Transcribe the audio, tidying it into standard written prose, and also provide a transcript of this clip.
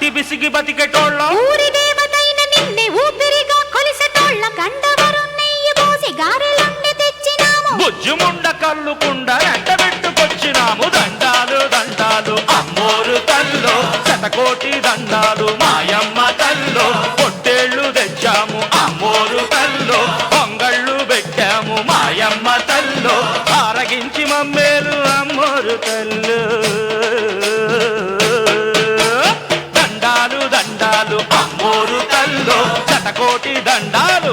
అసిగి బిసిగి బతికెటోళ్ళం ఊరి దేవతైన నిన్నే ఊపిరిగా కొలిసెటోళ్ళం గండవరం నెయ్యి పోసి గారెలుండి తెచ్చినాము బుజ్జుముండ కల్లుకుండ ఎండబెట్టుకొచ్చినాము దండాలు దండాలు అమ్మోరు తల్లో శతకోటి దండాలు మాయమ్మ తల్లో పొట్టేళ్లు తెచ్చాము అమ్మోరు తల్లో పొంగళ్ళు పెట్టాము మాయమ్మ తల్లో ఆరగించి మమ్మేలు అమ్మోరు తల్లు దండాలు దండాలు అమ్మోరు తల్లో శతకోటి దండాలు